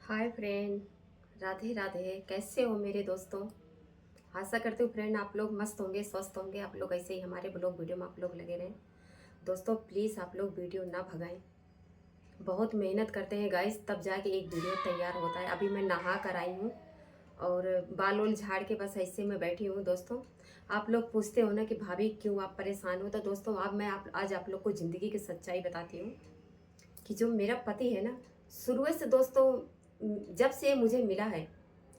Hi friend. Radhe Radhe. कैसे हो मेरे दोस्तों? आशा करती हूँ फ्रेंड आप लोग मस्त होंगे, स्वस्थ होंगे। आप लोग ऐसे ही हमारे ब्लॉग वीडियो में आप लोग लगे रहें। दोस्तों प्लीज़ आप लोग वीडियो ना भगाएं। बहुत मेहनत करते हैं गाइस, तब जाके एक वीडियो तैयार होता है। अभी मैं नहा कर आई हूँ और बाल उल झाड़ के बस ऐसे मैं बैठी हूँ। दोस्तों आप लोग पूछते हो ना कि भाभी क्यों आप परेशान हो, तो दोस्तों अब मैं आज आप लोग को ज़िंदगी की सच्चाई बताती हूँ कि जो मेरा पति है ना, शुरू से दोस्तों जब से मुझे मिला है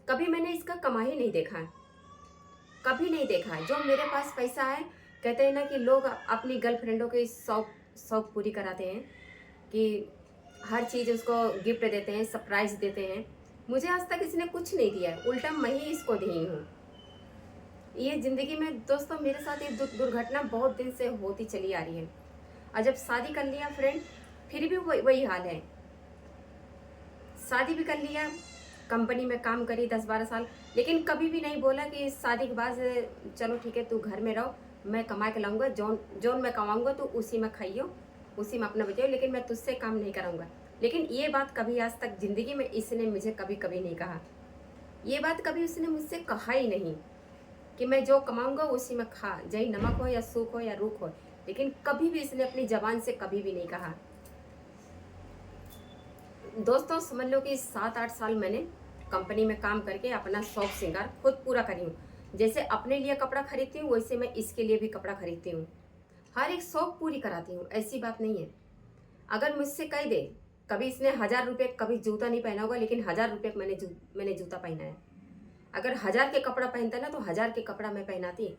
कभी मैंने इसका कमाई नहीं देखा है, कभी नहीं देखा है। जो मेरे पास पैसा है, कहते हैं ना कि लोग अपनी गर्लफ्रेंडों के शौक शौक पूरी कराते हैं कि हर चीज़ उसको गिफ्ट देते हैं, सरप्राइज देते हैं। मुझे आज तक इसने कुछ नहीं दिया है, उल्टा मैं ही इसको दी हूँ। ये ज़िंदगी में दोस्तों मेरे साथ ये दुर्घटना बहुत दिन से होती चली आ रही है। और जब शादी कर लिया फ्रेंड, फिर भी वही हाल है। शादी भी कर लिया, कंपनी में काम करी 10-12 साल, लेकिन कभी भी नहीं बोला कि शादी के बाद चलो ठीक है तू घर में रहो, मैं कमा के लाऊंगा, जोन जोन मैं कमाऊंगा तो उसी में खाइयो, उसी में अपना बचाओ, लेकिन मैं तुझसे काम नहीं कराऊंगा। लेकिन ये बात कभी आज तक ज़िंदगी में इसने मुझे कभी कभी नहीं कहा। ये बात कभी उसने मुझसे कहा ही नहीं कि मैं जो कमाऊंगा उसी में खा, चाहे नमक हो या सूख हो या रूख हो। लेकिन कभी भी इसने अपनी जबान से कभी भी नहीं कहा। दोस्तों समझ लो कि 7-8 साल मैंने कंपनी में काम करके अपना शौक श्रृंगार खुद पूरा करी हूँ। जैसे अपने लिए कपड़ा खरीदती हूँ वैसे मैं इसके लिए भी कपड़ा खरीदती हूँ। हर एक शौक पूरी कराती हूँ, ऐसी बात नहीं है। अगर मुझसे कह दे, कभी इसने 1000 रुपये कभी जूता नहीं पहना होगा, लेकिन 1000 रुपये मैंने जूता पहना है। अगर 1000 के कपड़ा पहनता ना तो 1000 के कपड़ा मैं पहनाती।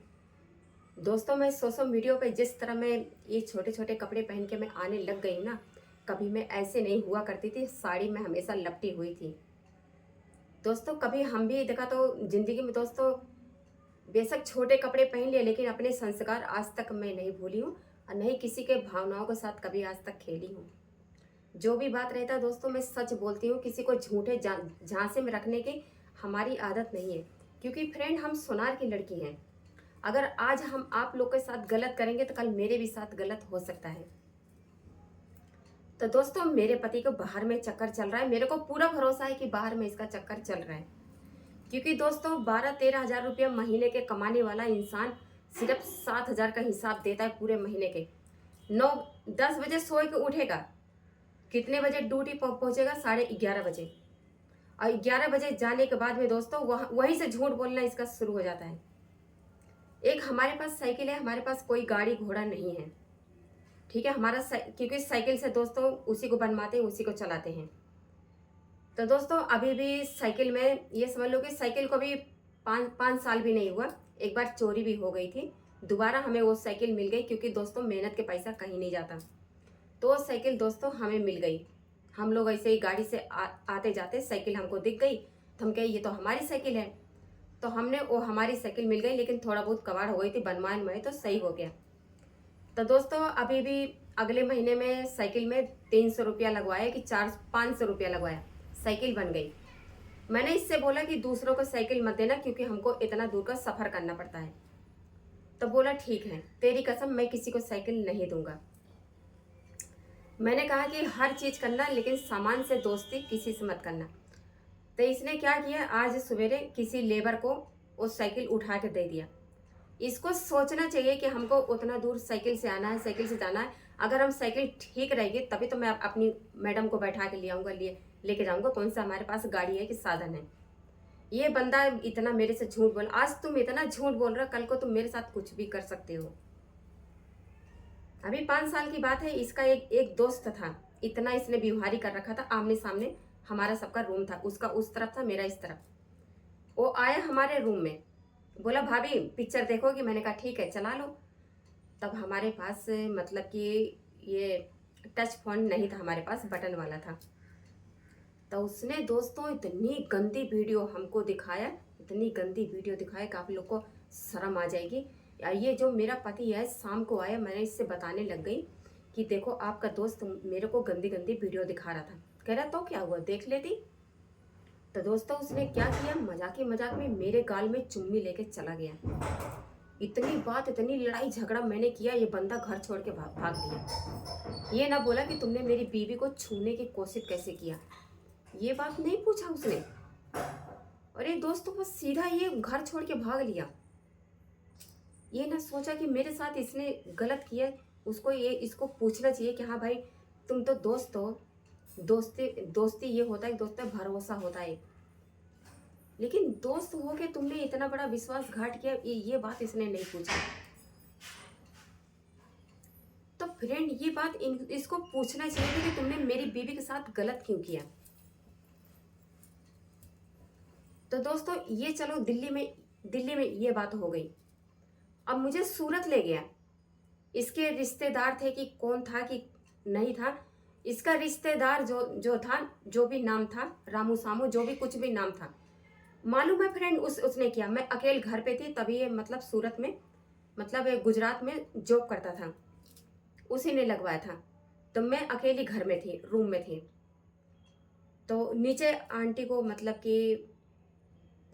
दोस्तों मैं सोशल मीडिया पे जिस तरह मैं ये छोटे छोटे कपड़े पहन के मैं आने लग गई हूँ ना, कभी मैं ऐसे नहीं हुआ करती थी। साड़ी में हमेशा लपटी हुई थी। दोस्तों कभी हम भी देखा तो जिंदगी में दोस्तों बेशक छोटे कपड़े पहन लिए, लेकिन अपने संस्कार आज तक मैं नहीं भूली हूँ और नहीं किसी के भावनाओं के साथ कभी आज तक खेली हूँ। जो भी बात रहता है दोस्तों मैं सच बोलती हूँ, किसी को झूठे झांसे में रखने की हमारी आदत नहीं है। क्योंकि फ्रेंड हम सोनार की लड़की हैं। अगर आज हम आप लोग के साथ गलत करेंगे तो कल मेरे भी साथ गलत हो सकता है। तो दोस्तों मेरे पति को बाहर में चक्कर चल रहा है, मेरे को पूरा भरोसा है कि बाहर में इसका चक्कर चल रहा है। क्योंकि दोस्तों 12-13 हज़ार रुपया महीने के कमाने वाला इंसान सिर्फ 7 हज़ार का हिसाब देता है पूरे महीने के। 9-10 बजे सोए के उठेगा, कितने बजे ड्यूटी पहुंचेगा? 11:30 बजे। और 11 बजे जाने के बाद में दोस्तों वहीं से झूठ बोलना इसका शुरू हो जाता है। एक हमारे पास साइकिल है, हमारे पास कोई गाड़ी घोड़ा नहीं है, ठीक है। क्योंकि साइकिल से दोस्तों उसी को बनवाते हैं, उसी को चलाते हैं। तो दोस्तों अभी भी साइकिल में ये समझ लो कि साइकिल को भी 5 साल भी नहीं हुआ, एक बार चोरी भी हो गई थी। दोबारा हमें वो साइकिल मिल गई, क्योंकि दोस्तों मेहनत के पैसा कहीं नहीं जाता। तो वो साइकिल दोस्तों हमें मिल गई। हम लोग ऐसे ही गाड़ी से आते जाते साइकिल हमको दिख गई, तो हम कहे ये तो हमारी साइकिल है। तो हमने वो हमारी साइकिल मिल गई, लेकिन थोड़ा बहुत कबाड़ हो गई थी, बनवान में तो सही हो गया। तो दोस्तों अभी भी अगले महीने में साइकिल में 300 रुपया लगवाया कि 500 रुपया लगवाया, साइकिल बन गई। मैंने इससे बोला कि दूसरों को साइकिल मत देना, क्योंकि हमको इतना दूर का सफ़र करना पड़ता है। तो बोला ठीक है, तेरी कसम मैं किसी को साइकिल नहीं दूंगा। मैंने कहा कि हर चीज़ करना, लेकिन सामान से दोस्ती किसी से मत करना। तो इसने क्या किया, आज सवेरे किसी लेबर को वो साइकिल उठा के दे दिया। इसको सोचना चाहिए कि हमको उतना दूर साइकिल से आना है, साइकिल से जाना है। अगर हम साइकिल ठीक रहेगी तभी तो मैं अपनी मैडम को बैठा के ले आऊँगा, लेके जाऊँगा। कौन सा हमारे पास गाड़ी है कि साधन है। ये बंदा इतना मेरे से झूठ बोल, आज तुम इतना झूठ बोल रहे हो, कल को तुम मेरे साथ कुछ भी कर सकते हो। अभी 5 साल की बात है, इसका एक दोस्त था, इतना इसने व्यवहारी कर रखा था। आमने सामने हमारा सबका रूम था, उसका उस तरफ था, मेरा इस तरफ। वो आया हमारे रूम में, बोला भाभी पिक्चर देखोगी? मैंने कहा ठीक है चला लो। तब हमारे पास मतलब कि ये टच फोन नहीं था, हमारे पास बटन वाला था। तो उसने दोस्तों इतनी गंदी वीडियो हमको दिखाया, इतनी गंदी वीडियो दिखाया कि आप लोग को शर्म आ जाएगी। ये जो मेरा पति है, शाम को आया, मैंने इससे बताने लग गई कि देखो आपका दोस्त मेरे को गंदी गंदी वीडियो दिखा रहा था। कह रहा तो क्या हुआ, देख लेती। तो दोस्तों उसने क्या किया, मजाक ही मजाक में मेरे गाल में चुम्मी लेके चला गया। इतनी बात, इतनी लड़ाई झगड़ा मैंने किया, ये बंदा घर छोड़ के भाग गया। ये ना बोला कि तुमने मेरी बीवी को छूने की कोशिश कैसे किया। ये बात नहीं पूछा उसने। अरे दोस्तों, वो सीधा ये घर छोड़ के भाग लिया। ये ना सोचा कि मेरे साथ इसने गलत किया। उसको ये इसको पूछना चाहिए कि हाँ भाई, तुम तो दोस्त हो। दोस्ती दोस्ती ये होता है, दोस्त है, भरोसा होता है। लेकिन दोस्त हो के तुमने इतना बड़ा विश्वासघात किया, ये बात इसने नहीं पूछा। तो फ्रेंड, ये बात इसको पूछना चाहिए था कि तुमने मेरी बीवी के साथ गलत क्यों किया। तो दोस्तों, ये चलो दिल्ली में ये बात हो गई। अब मुझे सूरत ले गया। इसके रिश्तेदार थे कि कौन था कि नहीं था। इसका रिश्तेदार जो जो था, जो भी नाम था, रामू सामू, जो भी कुछ भी नाम था, मालूम है फ्रेंड, उसने किया। मैं अकेले घर पे थी तभी, ये मतलब सूरत में, मतलब ये गुजरात में जॉब करता था, उसी ने लगवाया था। तो मैं अकेली घर में थी, रूम में थी। तो नीचे आंटी को, मतलब कि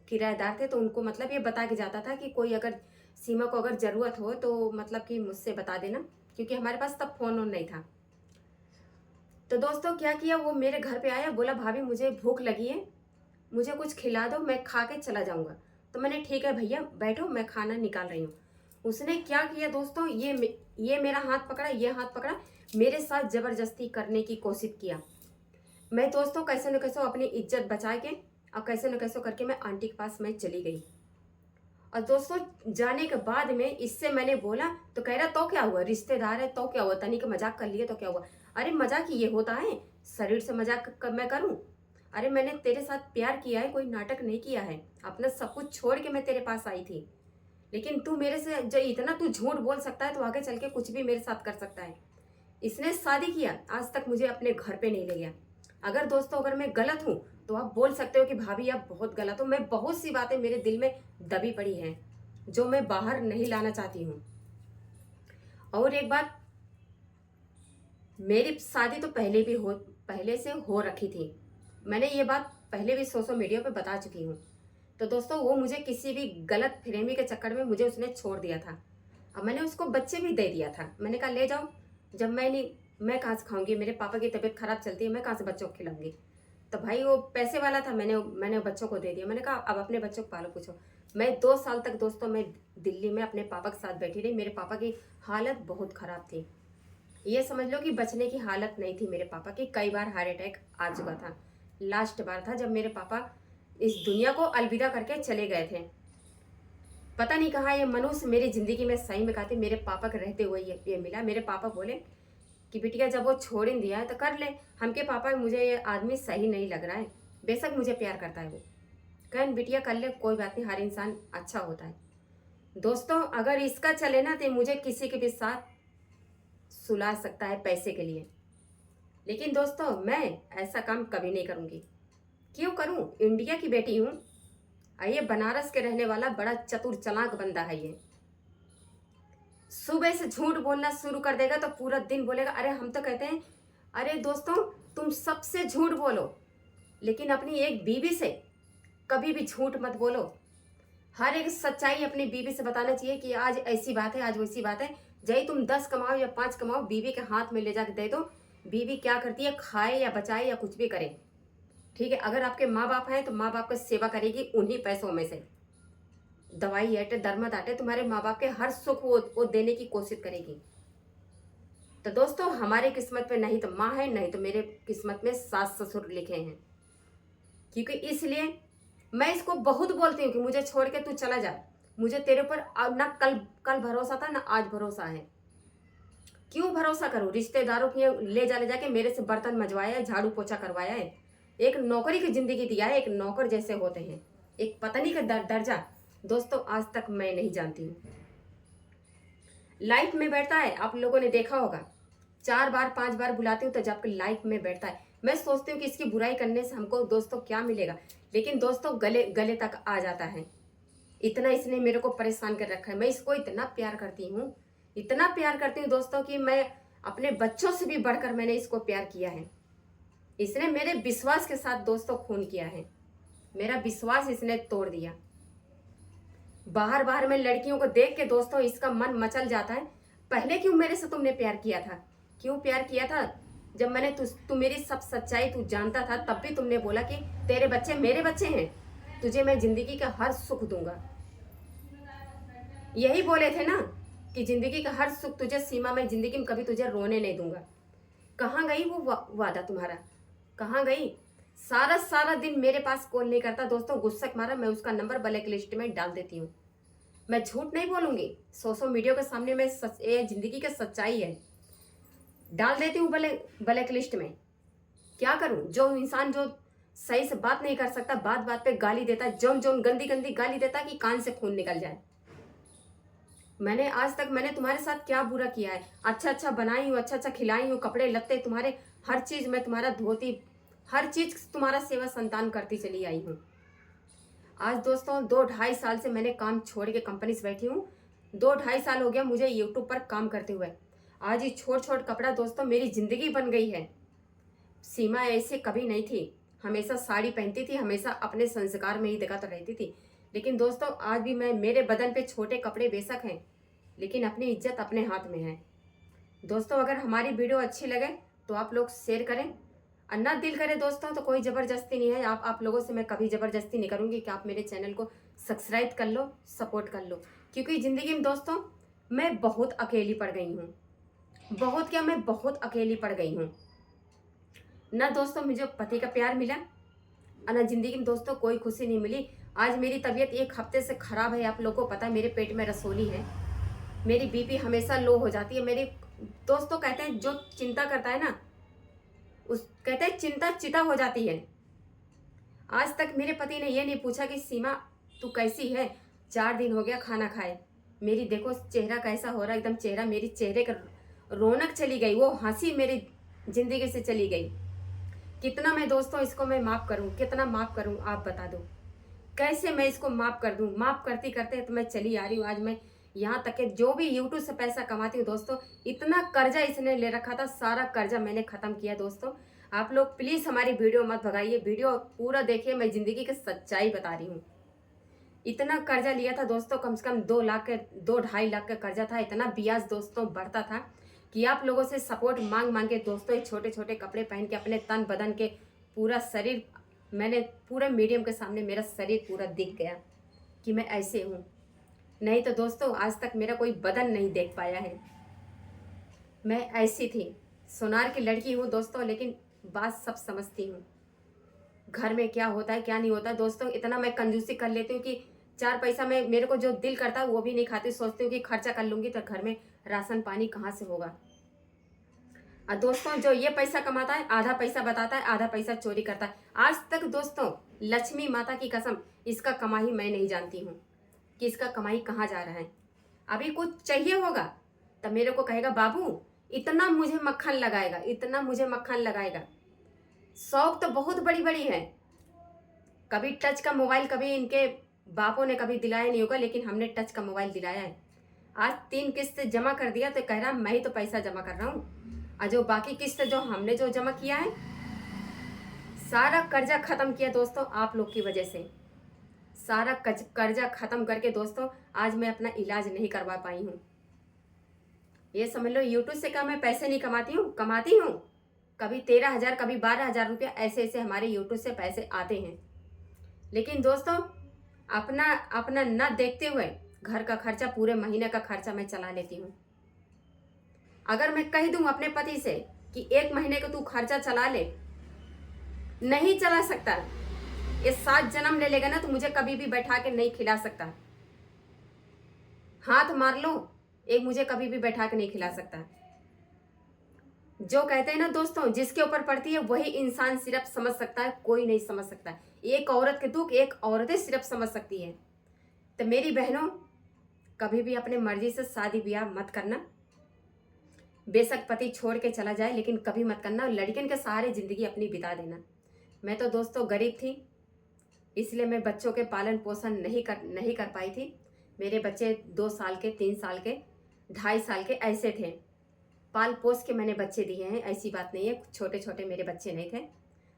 किराएदार थे, तो उनको मतलब ये बता के जाता था कि कोई अगर सीमा को अगर ज़रूरत हो तो मतलब कि मुझसे बता देना, क्योंकि हमारे पास तब फ़ोन ऑन नहीं था। तो दोस्तों, क्या किया, वो मेरे घर पे आया, बोला भाभी मुझे भूख लगी है, मुझे कुछ खिला दो, मैं खा के चला जाऊंगा। तो मैंने ठीक है भैया बैठो, मैं खाना निकाल रही हूँ। उसने क्या किया दोस्तों, ये मेरा हाथ पकड़ा, ये हाथ पकड़ा, मेरे साथ ज़बरदस्ती करने की कोशिश किया। मैं दोस्तों कैसे न कैसे अपनी इज्जत बचा के और कैसे न कैसे करके मैं आंटी के पास मैं चली गई। और दोस्तों, जाने के बाद में इससे मैंने बोला तो कह रहा तो क्या हुआ, रिश्तेदार है तो क्या हुआ, तनिक मजाक कर लिए तो क्या हुआ। अरे मजाक ये होता है, शरीर से मजाक मैं करूं। अरे मैंने तेरे साथ प्यार किया है, कोई नाटक नहीं किया है। अपना सब कुछ छोड़ के मैं तेरे पास आई थी। लेकिन तू मेरे से जो इतना तू झूठ बोल सकता है तो आगे चल के कुछ भी मेरे साथ कर सकता है। इसने शादी किया, आज तक मुझे अपने घर पे नहीं ले गया। अगर दोस्तों, अगर मैं गलत हूँ तो आप बोल सकते हो कि भाभी आप बहुत गलत हो। मैं बहुत सी बातें मेरे दिल में दबी पड़ी हैं जो मैं बाहर नहीं लाना चाहती हूँ। और एक बात, मेरी शादी तो पहले से हो रखी थी। मैंने ये बात पहले भी सोशल मीडिया पे बता चुकी हूँ। तो दोस्तों, वो मुझे किसी भी गलत फहमी के चक्कर में मुझे उसने छोड़ दिया था। अब मैंने उसको बच्चे भी दे दिया था। मैंने कहा ले जाओ, जब मैं कहाँ से खाऊंगी, मेरे पापा की तबीयत खराब चलती है, मैं कहाँ से बच्चों को खिलाऊंगी। तो भाई वो पैसे वाला था, मैंने बच्चों को दे दिया। मैंने कहा अब अपने बच्चों को पालो पूछो। मैं 2 साल तक दोस्तों मैं दिल्ली में अपने पापा के साथ बैठी रही। मेरे पापा की हालत बहुत ख़राब थी। ये समझ लो कि बचने की हालत नहीं थी मेरे पापा की। कई बार हार्ट अटैक आ चुका था। लास्ट बार था जब मेरे पापा इस दुनिया को अलविदा करके चले गए थे। पता नहीं कहाँ ये मनुष्य मेरी ज़िंदगी में सही में कहते मेरे पापा के रहते हुए ये मिला। मेरे पापा बोले कि बिटिया जब वो छोड़ ही दिया है तो कर ले। हमके पापा, मुझे ये आदमी सही नहीं लग रहा है, बेशक मुझे प्यार करता है वो, कहन बिटिया कर ले, कोई बात नहीं, हर इंसान अच्छा होता है। दोस्तों, अगर इसका चले ना तो मुझे किसी के भी साथ सुला सकता है पैसे के लिए। लेकिन दोस्तों, मैं ऐसा काम कभी नहीं करूँगी। क्यों करूँ, इंडिया की बेटी हूँ। ये बनारस के रहने वाला बड़ा चतुर चालाक बंदा है। ये सुबह से झूठ बोलना शुरू कर देगा तो पूरा दिन बोलेगा। अरे हम तो कहते हैं, अरे दोस्तों, तुम सबसे झूठ बोलो लेकिन अपनी एक बीवी से कभी भी झूठ मत बोलो। हर एक सच्चाई अपनी बीवी से बताना चाहिए कि आज ऐसी बात है, आज वैसी बात है। चाहे तुम 10 कमाओ या 5 कमाओ, बीवी के हाथ में ले जाकर दे दो। बीवी क्या करती है, खाए या बचाए या कुछ भी करे, ठीक है। अगर आपके माँ बाप हैं तो माँ बाप की सेवा करेगी उन्हीं पैसों में से। दवाई आटे दरमद आटे, तुम्हारे माँ बाप के हर सुख वो देने की कोशिश करेगी। तो दोस्तों, हमारे किस्मत में नहीं तो माँ है, नहीं तो मेरे किस्मत में सास ससुर लिखे हैं। क्योंकि इसलिए मैं इसको बहुत बोलती हूँ कि मुझे छोड़ के तू चला जा। मुझे तेरे ऊपर अब ना कल भरोसा था ना आज भरोसा है। क्यों भरोसा करूँ, रिश्तेदारों की ले जाके मेरे से बर्तन मजवाया है, झाड़ू पोछा करवाया है, एक नौकरी की जिंदगी दिया है। एक नौकर जैसे होते हैं, एक पत्नी का दर्जा दोस्तों आज तक मैं नहीं जानती हूँ। लाइफ में बैठता है, आप लोगों ने देखा होगा, 4 बार 5 बार बुलाती हूँ तो जब लाइफ में बैठता है। मैं सोचती हूँ कि इसकी बुराई करने से हमको दोस्तों क्या मिलेगा, लेकिन दोस्तों गले गले तक आ जाता है। इतना इसने मेरे को परेशान कर रखा है। मैं इसको इतना प्यार करती हूँ, इतना प्यार करती हूँ दोस्तों कि मैं अपने बच्चों से भी बढ़कर मैंने इसको प्यार किया है। इसने मेरे विश्वास के साथ दोस्तों खून किया है। मेरा विश्वास इसने तोड़ दिया। बाहर बाहर में लड़कियों को देख के दोस्तों इसका मन मचल जाता है। पहले क्यों मेरे से तुमने प्यार किया था, क्यों प्यार किया था। जब मैंने तू मेरी सब सच्चाई तू जानता था, तब भी तुमने बोला कि तेरे बच्चे मेरे बच्चे हैं, तुझे मैं जिंदगी का हर सुख दूंगा। यही बोले थे ना कि जिंदगी का हर सुख तुझे सीमा, में जिंदगी में कभी तुझे रोने नहीं दूंगा। कहाँ गई वो वादा तुम्हारा, कहाँ गई? सारा सारा दिन मेरे पास कॉल नहीं करता दोस्तों, गुस्सा मारा मैं उसका नंबर ब्लैक लिस्ट में डाल देती हूँ। मैं झूठ नहीं बोलूंगी, सोशल मीडिया के सामने मैं सच, ये जिंदगी का सच्चाई है, डाल देती हूँ ब्लैक लिस्ट में। क्या करूं? जो इंसान जो सही से बात नहीं कर सकता, बात बात पे गाली देता है, जोन जोन गंदी गंदी गाली देता है कि कान से खून निकल जाए। मैंने आज तक मैंने तुम्हारे साथ क्या बुरा किया है? अच्छा अच्छा बनाई हूँ, अच्छा अच्छा खिलाई हूँ, कपड़े लत्ते तुम्हारे, हर चीज मैं तुम्हारा धोती, हर चीज तुम्हारा सेवा संतान करती चली आई हूँ। आज दोस्तों 2-2.5 साल से मैंने काम छोड़ के कंपनी से बैठी हूँ। 2-2.5 साल हो गया मुझे यूट्यूब पर काम करते हुए। आज ये छोट छोट कपड़ा दोस्तों मेरी जिंदगी बन गई है। सीमा ऐसे कभी नहीं थी, हमेशा साड़ी पहनती थी, हमेशा अपने संस्कार में ही देखा तो रहती थी। लेकिन दोस्तों आज भी मैं, मेरे बदन पे छोटे कपड़े बेशक हैं, लेकिन अपनी इज्जत अपने हाथ में है। दोस्तों अगर हमारी वीडियो अच्छी लगे तो आप लोग शेयर करें, और ना दिल करे दोस्तों तो कोई ज़बरदस्ती नहीं है। आप लोगों से मैं कभी ज़बरदस्ती नहीं करूँगी कि आप मेरे चैनल को सब्सक्राइब कर लो, सपोर्ट कर लो। क्योंकि ज़िंदगी में दोस्तों मैं बहुत अकेली पड़ गई हूँ, बहुत क्या, मैं बहुत अकेली पड़ गई हूँ। ना दोस्तों मुझे पति का प्यार मिला, और ना ज़िंदगी में दोस्तों कोई खुशी नहीं मिली। आज मेरी तबीयत 1 हफ्ते से ख़राब है, आप लोगों को पता है, मेरे पेट में रसोली है, मेरी बीपी हमेशा लो हो जाती है। मेरी दोस्तों कहते हैं जो चिंता करता है ना, उस कहते हैं चिंता चिता हो जाती है। आज तक मेरे पति ने ये नहीं पूछा कि सीमा तू कैसी है, 4 दिन हो गया खाना खाए। मेरी देखो चेहरा कैसा हो रहा है, एकदम चेहरा, मेरी चेहरे का रौनक चली गई, वो हंसी मेरी जिंदगी से चली गई। कितना मैं दोस्तों इसको मैं माफ़ करूं, कितना माफ़ करूं, आप बता दो कैसे मैं इसको माफ़ कर दूं। माफ़ करती करते तो मैं चली आ रही हूँ। आज मैं यहाँ तक कि जो भी यूट्यूब से पैसा कमाती हूँ दोस्तों, इतना कर्जा इसने ले रखा था, सारा कर्जा मैंने ख़त्म किया। दोस्तों आप लोग प्लीज़ हमारी वीडियो मत भगाइए, वीडियो पूरा देखिए, मैं ज़िंदगी की सच्चाई बता रही हूँ। इतना कर्जा लिया था दोस्तों, कम से कम 2-2.5 लाख का कर्जा था। इतना ब्याज दोस्तों बढ़ता था कि आप लोगों से सपोर्ट मांग मांग के दोस्तों, छोटे छोटे कपड़े पहन के अपने तन बदन के पूरा शरीर, मैंने पूरा मीडियम के सामने मेरा शरीर पूरा दिख गया कि मैं ऐसे हूँ। नहीं तो दोस्तों आज तक मेरा कोई बदन नहीं देख पाया है। मैं ऐसी थी, सोनार की लड़की हूँ दोस्तों, लेकिन बात सब समझती हूँ। घर में क्या होता है क्या नहीं होता दोस्तों, इतना मैं कंजूसी कर लेती हूँ कि 4 पैसा में मेरे को जो दिल करता है वो भी नहीं खाती। सोचती हूँ कि खर्चा कर लूँगी तो घर में राशन पानी कहाँ से होगा। और दोस्तों जो ये पैसा कमाता है, आधा पैसा बताता है, आधा पैसा चोरी करता है। आज तक दोस्तों लक्ष्मी माता की कसम, इसका कमाई मैं नहीं जानती हूँ कि इसका कमाई कहाँ जा रहा है। अभी कुछ चाहिए होगा तब मेरे को कहेगा बाबू इतना मुझे मक्खन लगाएगा, इतना मुझे मक्खन लगाएगा। शौक तो बहुत बड़ी बड़ी है। कभी टच का मोबाइल कभी इनके बापों ने कभी दिलाया नहीं होगा, लेकिन हमने टच का मोबाइल दिलाया है। आज 3 किस्त जमा कर दिया तो कह रहा मैं ही तो पैसा जमा कर रहा हूँ, और जो बाकी किस्त जो हमने जो जमा किया है, सारा कर्जा खत्म किया दोस्तों आप लोग की वजह से। सारा कर्जा खत्म करके दोस्तों आज मैं अपना इलाज नहीं करवा पाई हूँ। ये समझ लो यूट्यूब से क्या मैं पैसे नहीं कमाती हूँ, कमाती हूँ। कभी 13,000 कभी 12,000 रुपया ऐसे ऐसे हमारे यूट्यूब से पैसे आते हैं। लेकिन दोस्तों अपना अपना न देखते हुए घर का खर्चा, पूरे महीने का खर्चा मैं चला लेती हूँ। अगर मैं कह दूं अपने पति से कि 1 महीने का तू खर्चा चला ले, नहीं चला सकता। ये 7 जन्म ले लेगा ना तो मुझे कभी भी बैठा के नहीं खिला सकता। हाथ मार लो, एक मुझे कभी भी बैठा के नहीं खिला सकता। जो कहते हैं ना दोस्तों, जिसके ऊपर पड़ती है वही इंसान सिर्फ समझ सकता है, कोई नहीं समझ सकता। एक औरत के दुख एक औरत ही सिर्फ समझ सकती है। तो मेरी बहनों कभी भी अपने मर्जी से शादी ब्याह मत करना। बेशक पति छोड़ के चला जाए, लेकिन कभी मत करना। लड़कियों के सहारे जिंदगी अपनी बिता देना। मैं तो दोस्तों गरीब थी, इसलिए मैं बच्चों के पालन पोषण नहीं कर पाई थी। मेरे बच्चे 2 साल के, 3 साल के, 2.5 साल के ऐसे थे। पाल पोस के मैंने बच्चे दिए हैं, ऐसी बात नहीं है छोटे छोटे मेरे बच्चे नहीं थे।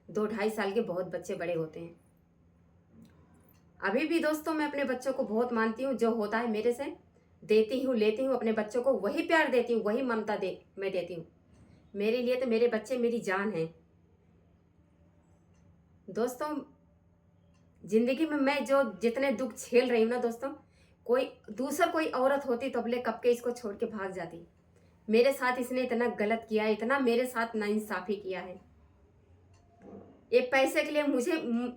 2-2.5 साल के बहुत बच्चे बड़े होते हैं। अभी भी दोस्तों मैं अपने बच्चों को बहुत मानती हूँ। जो होता है मेरे से देती हूँ, लेती हूँ, अपने बच्चों को वही प्यार देती हूँ, वही ममता मैं देती हूँ। मेरे लिए तो मेरे बच्चे मेरी जान है। दोस्तों, जिंदगी में मैं जो जितने दुख झेल रही हूँ ना दोस्तों, कोई औरत होती तो अबले कब के इसको छोड़ के भाग जाती। मेरे साथ इसने इतना गलत किया है, इतना मेरे साथ नाइंसाफी किया है। ये पैसे के लिए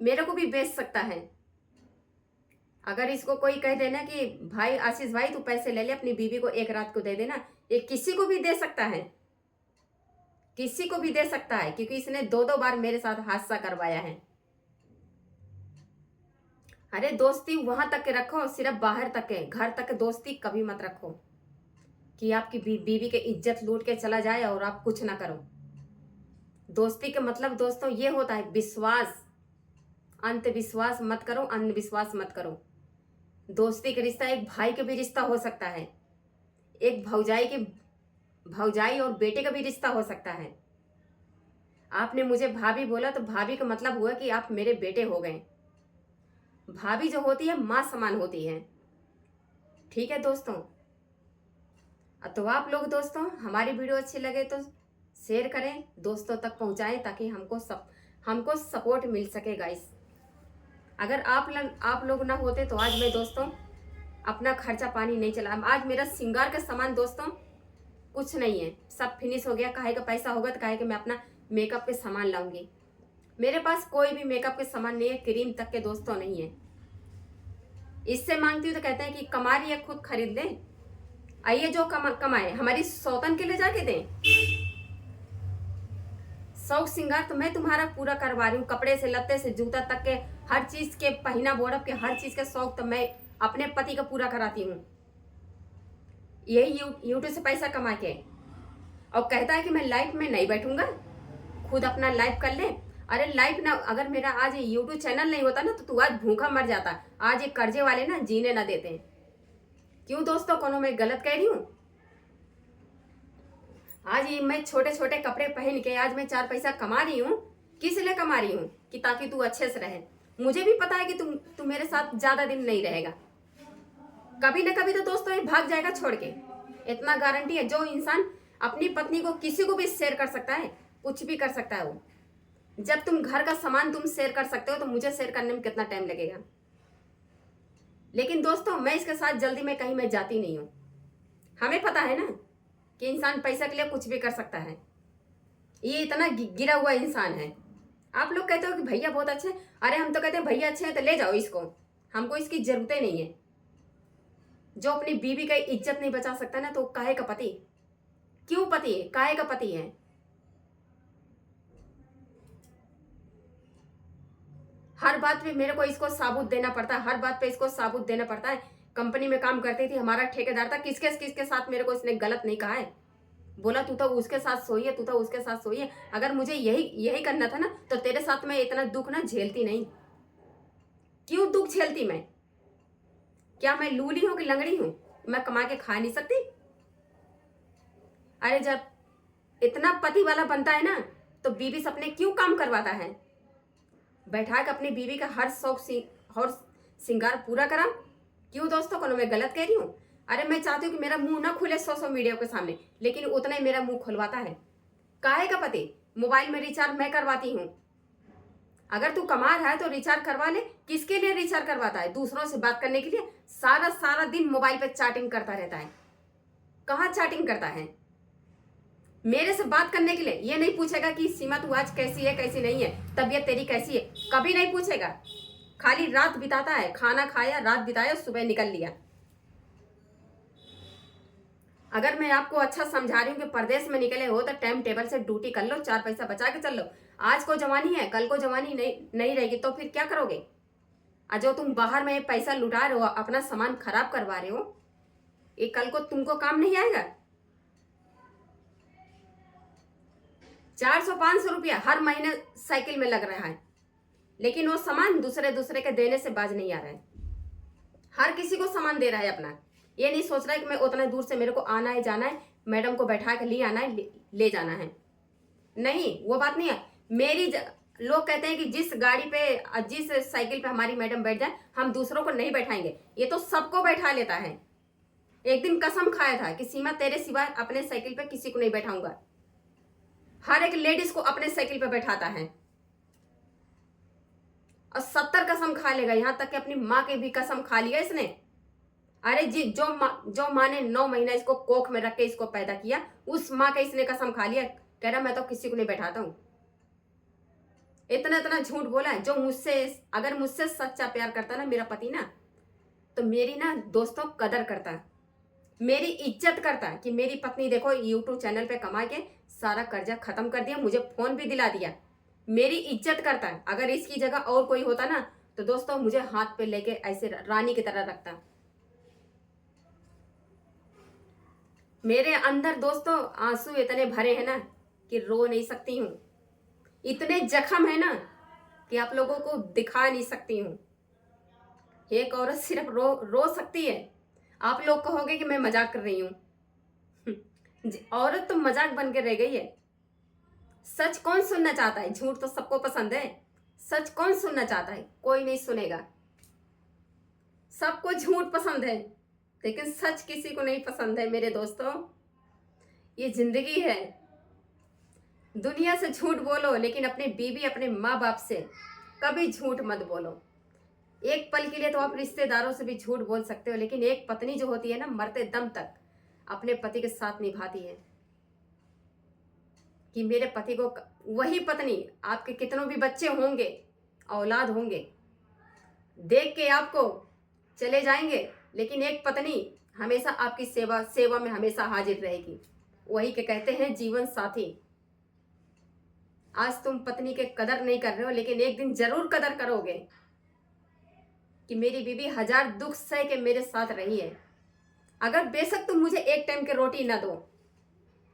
मेरे को भी बेच सकता है। अगर इसको कोई कह देना कि भाई आशीष भाई तू पैसे ले ले, अपनी बीवी को एक रात को दे देना, ये किसी को भी दे सकता है, किसी को भी दे सकता है, क्योंकि इसने 2-2 बार मेरे साथ हादसा करवाया है। अरे दोस्ती वहां तक के रखो, सिर्फ बाहर तक के, घर तक के दोस्ती कभी मत रखो कि आपकी बीवी के इज्जत लूट के चला जाए और आप कुछ ना करो। दोस्ती का मतलब दोस्तों ये होता है विश्वास। अंधविश्वास मत करो, अंधविश्वास मत करो। दोस्ती का रिश्ता एक भाई का भी रिश्ता हो सकता है, एक भौजाई और बेटे का भी रिश्ता हो सकता है। आपने मुझे भाभी बोला तो भाभी का मतलब हुआ कि आप मेरे बेटे हो गए। भाभी जो होती है माँ समान होती है। ठीक है दोस्तों, तो आप लोग दोस्तों हमारी वीडियो अच्छी लगे तो शेयर करें, दोस्तों तक पहुंचाएं, ताकि हमको सपोर्ट मिल सके गाइस। अगर आप लोग ना होते तो आज मैं दोस्तों अपना खर्चा पानी नहीं चला। आज मेरा श्रृंगार का सामान दोस्तों कुछ नहीं है, सब फिनिश हो गया। काहे का पैसा होगा तो काहे का मैं अपना मेकअप के सामान लाऊंगी। मेरे पास कोई भी मेकअप के सामान नहीं है, क्रीम तक के दोस्तों नहीं है। इससे मांगती हूँ तो कहते हैं कि कमा रही है खुद खरीद ले। आइए जो कमाए हमारी सौतन के लिए जाके दें। शौक श्रृंगार तो मैं तुम्हारा पूरा करवा रही हूँ, कपड़े से लत्ते से जूता तक के, हर चीज के पहना बोड़प के, हर चीज का शौक तो मैं अपने पति का पूरा कराती हूँ। यही यूट्यूब से पैसा कमा के, और कहता है कि मैं लाइफ में नहीं बैठूंगा, खुद अपना लाइफ कर ले। अरे लाइफ ना, अगर मेरा आज यूट्यूब चैनल नहीं होता ना तो तू आज भूखा मर जाता। आज ये कर्जे वाले ना जीने ना देते। क्यों दोस्तों, कोनो मैं गलत कह रही हूँ? आज ये मैं छोटे छोटे कपड़े पहन के आज मैं 4 पैसा कमा रही हूँ। किस लिए कमा रही हूँ? कि ताकि तू अच्छे से रहे। मुझे भी पता है कि तू मेरे साथ ज्यादा दिन नहीं रहेगा, कभी ना कभी तो दोस्तों ये भाग जाएगा छोड़ के। इतना गारंटी है। जो इंसान अपनी पत्नी को किसी को भी शेयर कर सकता है, कुछ भी कर सकता है वो। जब तुम घर का सामान तुम शेयर कर सकते हो तो मुझे शेयर करने में कितना टाइम लगेगा? लेकिन दोस्तों मैं इसके साथ जल्दी में कहीं मैं जाती नहीं हूँ। हमें पता है ना कि इंसान पैसा के लिए कुछ भी कर सकता है। ये इतना गिरा हुआ इंसान है। आप लोग कहते हो कि भैया बहुत अच्छे, अरे हम तो कहते हैं भैया अच्छे हैं तो ले जाओ इसको, हमको इसकी जरूरत नहीं है। जो अपनी बीवी का इज्जत नहीं बचा सकता ना तो काहे का पति? क्यों पति है? काहे का पति है? हर बात पे मेरे को इसको साबुत देना पड़ता है, हर बात पे इसको साबुत देना पड़ता है। कंपनी में काम करती थी, हमारा ठेकेदार था, किसके साथ मेरे को इसने गलत नहीं कहा है। बोला तू तो उसके साथ सोई है, तू तो उसके साथ सोई है। अगर मुझे यही करना था ना तो तेरे साथ मैं इतना दुख ना झेलती नहीं। क्यों दुख झेलती मैं? क्या मैं लूली हूं कि लंगड़ी हूं? मैं कमा के खा नहीं सकती? अरे जब इतना पति वाला बनता है ना तो बीवी से अपने क्यों काम करवाता है? बैठा के अपनी बीवी का हर शौक और श्रृंगार पूरा करा। क्यों दोस्तों, को मैं गलत कह रही हूँ? अरे मैं चाहती हूँ कि मेरा मुंह ना खुले सोशल मीडिया के सामने, लेकिन उतना ही मेरा मुंह खुलवाता है। काहे का पति? मोबाइल में रिचार्ज मैं करवाती हूँ। अगर तू कमा रहा है तो रिचार्ज करवा ले। किसके लिए रिचार्ज करवाता है? दूसरों से बात करने के लिए। सारा दिन मोबाइल पे चैटिंग करता रहता है। कहाँ चैटिंग करता है? मेरे से बात करने के लिए। ये नहीं पूछेगा कि सीमा तू आज कैसी है कैसी नहीं है, तबीयत तेरी कैसी है, कभी नहीं पूछेगा। खाली रात बिताता है, खाना खाया, रात बिताया, सुबह निकल लिया। अगर मैं आपको अच्छा समझा रही हूँ कि परदेश में निकले हो तो टाइम टेबल से ड्यूटी कर लो, 4 पैसा बचा के चल लो। आज को जवानी है, कल को जवानी नहीं रहेगी तो फिर क्या करोगे? जो तुम बाहर में पैसा लुटा रहे हो, अपना सामान खराब करवा रहे हो, ये कल को तुमको काम नहीं आएगा। 400-500 रुपया हर महीने साइकिल में लग रहा है, लेकिन वो सामान दूसरे के देने से बाज नहीं आ रहा है। हर किसी को सामान दे रहा है अपना। ये नहीं सोच रहा है कि मैं उतना दूर से मेरे को आना है, जाना है, मैडम को बैठा के लिए आना है, ले जाना है। नहीं, वो बात नहीं है। लोग कहते हैं कि जिस गाड़ी पे, जिस साइकिल पे हमारी मैडम बैठ जाए, हम दूसरों को नहीं बैठाएंगे। ये तो सबको बैठा लेता है। एक दिन कसम खाया था कि सीमा तेरे सिवा अपने साइकिल पे किसी को नहीं बैठाऊंगा। हर एक लेडीज को अपने साइकिल पे बैठाता है और 70 कसम खा लेगा, यहां तक कि अपनी माँ की भी कसम खा लिया इसने। अरे जी, जो माँ ने 9 महीना इसको कोख में रख के इसको पैदा किया, उस माँ का इसने कसम खा लिया, कह रहा मैं तो किसी को नहीं बैठाता हूं। इतना इतना झूठ बोला है। जो मुझसे, अगर मुझसे सच्चा प्यार करता ना मेरा पति ना, तो मेरी ना दोस्तों कदर करता, मेरी इज्जत करता कि मेरी पत्नी देखो यूट्यूब चैनल पे कमा के सारा कर्जा खत्म कर दिया, मुझे फोन भी दिला दिया, मेरी इज्जत करता है। अगर इसकी जगह और कोई होता ना, तो दोस्तों मुझे हाथ पे लेके ऐसे रानी की तरह रखता। मेरे अंदर दोस्तों आंसू इतने भरे हैं ना कि रो नहीं सकती हूँ, इतने जख्म है ना कि आप लोगों को दिखा नहीं सकती हूँ। एक औरत सिर्फ रो सकती है। आप लोग कहोगे कि मैं मजाक कर रही हूँ। औरत तो मजाक बन के रह गई है। सच कौन सुनना चाहता है? झूठ तो सबको पसंद है। सच कौन सुनना चाहता है? कोई नहीं सुनेगा। सबको झूठ पसंद है, लेकिन सच किसी को नहीं पसंद है मेरे दोस्तों। ये जिंदगी है। दुनिया से झूठ बोलो, लेकिन अपनी बीवी, अपने माँ बाप से कभी झूठ मत बोलो। एक पल के लिए तो आप रिश्तेदारों से भी झूठ बोल सकते हो, लेकिन एक पत्नी जो होती है ना, मरते दम तक अपने पति के साथ निभाती है। कि मेरे पति को, वही पत्नी, आपके कितनों भी बच्चे होंगे, औलाद होंगे, देख के आपको चले जाएंगे, लेकिन एक पत्नी हमेशा आपकी सेवा में हमेशा हाजिर रहेगी। वही के कहते हैं जीवन साथी। आज तुम पत्नी के कदर नहीं कर रहे हो, लेकिन एक दिन जरूर कदर करोगे कि मेरी बीवी 1000 दुख सह के मेरे साथ रही है। अगर बेशक तुम मुझे एक टाइम की रोटी ना दो,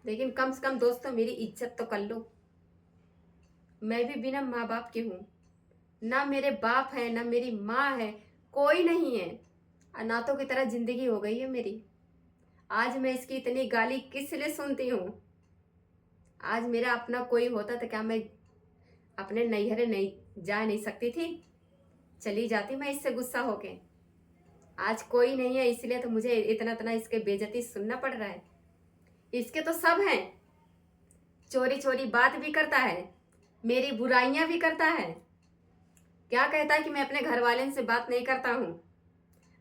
लेकिन कम से कम दोस्तों मेरी इज्जत तो कर लो। मैं भी बिना माँ बाप की हूँ, ना मेरे बाप है ना मेरी माँ है, कोई नहीं है। अनाथों की तरह जिंदगी हो गई है मेरी। आज मैं इसकी इतनी गाली किस लिए सुनती हूँ? आज मेरा अपना कोई होता तो क्या मैं अपने नैहरे नहीं जा नहीं सकती थी? चली जाती मैं इससे गुस्सा होके। आज कोई नहीं है, इसलिए तो मुझे इतना इतना इसके बेइज्जती सुनना पड़ रहा है। इसके तो सब हैं। चोरी चोरी बात भी करता है, मेरी बुराइयां भी करता है। क्या कहता है कि मैं अपने घर वाले से बात नहीं करता हूँ।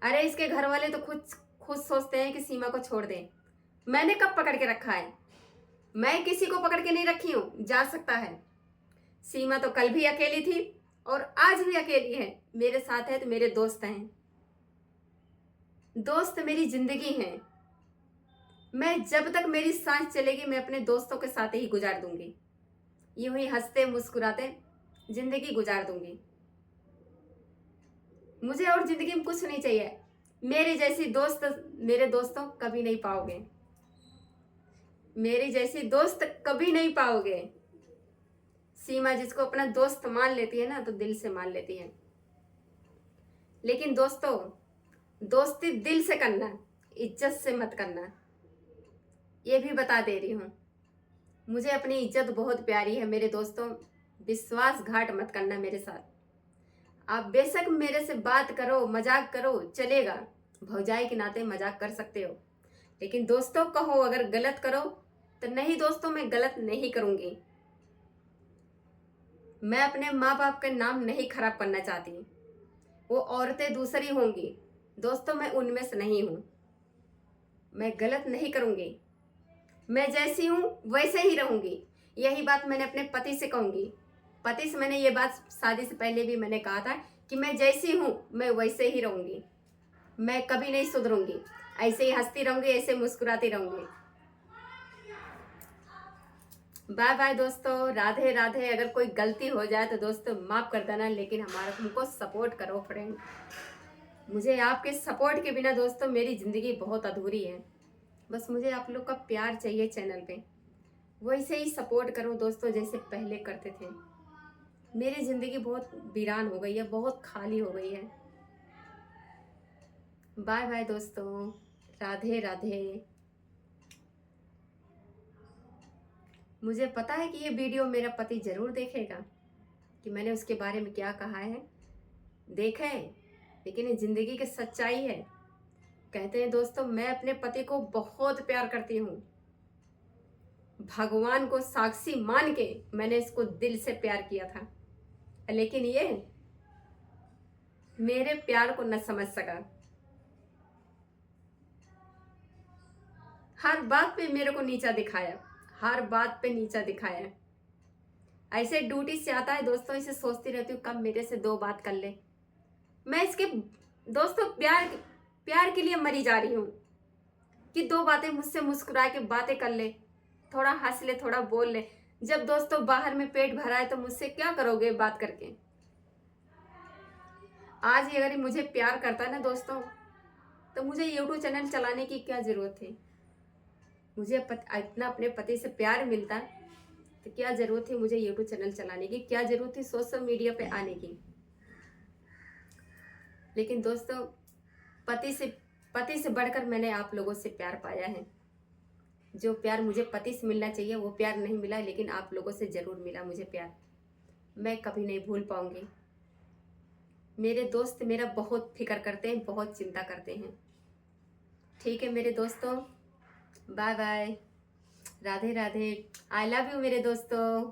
अरे इसके घर वाले तो खुद खुद सोचते हैं कि सीमा को छोड़ दें। मैंने कब पकड़ के रखा है? मैं किसी को पकड़ के नहीं रखी हूँ, जा सकता है। सीमा तो कल भी अकेली थी और आज भी अकेली है। मेरे साथ है तो मेरे दोस्त हैं। दोस्त मेरी जिंदगी है। मैं जब तक मेरी सांस चलेगी मैं अपने दोस्तों के साथ ही गुजार दूंगी। यूं ही हंसते मुस्कुराते जिंदगी गुजार दूंगी। मुझे और जिंदगी में कुछ नहीं चाहिए। मेरे जैसी दोस्त मेरे दोस्तों कभी नहीं पाओगे। मेरी जैसी दोस्त कभी नहीं पाओगे। सीमा जिसको अपना दोस्त मान लेती है ना, तो दिल से मान लेती है। लेकिन दोस्तों, दोस्ती दिल से करना, इज्जत से मत करना। ये भी बता दे रही हूँ। मुझे अपनी इज्जत बहुत प्यारी है मेरे दोस्तों। विश्वासघात मत करना मेरे साथ। आप बेशक मेरे से बात करो, मजाक करो, चलेगा। भौजाई के नाते मजाक कर सकते हो, लेकिन दोस्तों कहो अगर गलत करो तो नहीं दोस्तों, मैं गलत नहीं करूंगी। मैं अपने माँ बाप का नाम नहीं खराब करना चाहती। वो औरतें दूसरी होंगी दोस्तों, मैं उनमें से नहीं हूं। मैं गलत नहीं करूंगी। मैं जैसी हूं वैसे ही रहूंगी। यही बात मैंने अपने पति से कहूंगी। पति से मैंने ये बात शादी से पहले भी मैंने कहा था कि मैं जैसी हूं मैं वैसे ही रहूंगी। मैं कभी नहीं सुधरूंगी। ऐसे ही हंसती रहूंगी, ऐसे मुस्कुराती रहूंगी। बाय बाय दोस्तों, राधे राधे। अगर कोई गलती हो जाए तो दोस्तों माफ कर देना, लेकिन हमारा हमको सपोर्ट करो फ्रेंड। मुझे आपके सपोर्ट के बिना दोस्तों मेरी ज़िंदगी बहुत अधूरी है। बस मुझे आप लोग का प्यार चाहिए चैनल पे। वैसे ही सपोर्ट करो दोस्तों जैसे पहले करते थे। मेरी ज़िंदगी बहुत वीरान हो गई है, बहुत खाली हो गई है। बाय बाय दोस्तों, राधे राधे। मुझे पता है कि ये वीडियो मेरा पति ज़रूर देखेगा कि मैंने उसके बारे में क्या कहा है। देखे, लेकिन ये ज़िंदगी की सच्चाई है। कहते हैं दोस्तों, मैं अपने पति को बहुत प्यार करती हूँ। भगवान को साक्षी मान के मैंने इसको दिल से प्यार किया था, लेकिन ये मेरे प्यार को न समझ सका। हर बात पे मेरे को नीचा दिखाया, हर बात पे नीचा दिखाया। ऐसे ड्यूटी से आता है दोस्तों, इसे सोचती रहती हूँ कब मेरे से दो बात कर ले। मैं इसके दोस्तों प्यार के लिए मरी जा रही हूँ कि दो बातें मुझसे मुस्कुरा के बातें कर ले, थोड़ा हंस ले, थोड़ा बोल ले। जब दोस्तों बाहर में पेट भरा है तो मुझसे क्या करोगे बात करके। आज ही अगर ये मुझे प्यार करता ना दोस्तों, तो मुझे यूट्यूब चैनल चलाने की क्या जरूरत थी। मुझे इतना अपने पति से प्यार मिलता तो क्या जरूरत थी मुझे यूट्यूब चैनल चलाने की, क्या जरूरत थी सोशल मीडिया पे आने की। लेकिन दोस्तों पति से बढ़कर मैंने आप लोगों से प्यार पाया है। जो प्यार मुझे पति से मिलना चाहिए वो प्यार नहीं मिला, लेकिन आप लोगों से जरूर मिला मुझे प्यार। मैं कभी नहीं भूल पाऊंगी। मेरे दोस्त मेरा बहुत फिक्र करते हैं, बहुत चिंता करते हैं। ठीक है मेरे दोस्तों, bye bye, Radhe Radhe, I love you मेरे दोस्तों।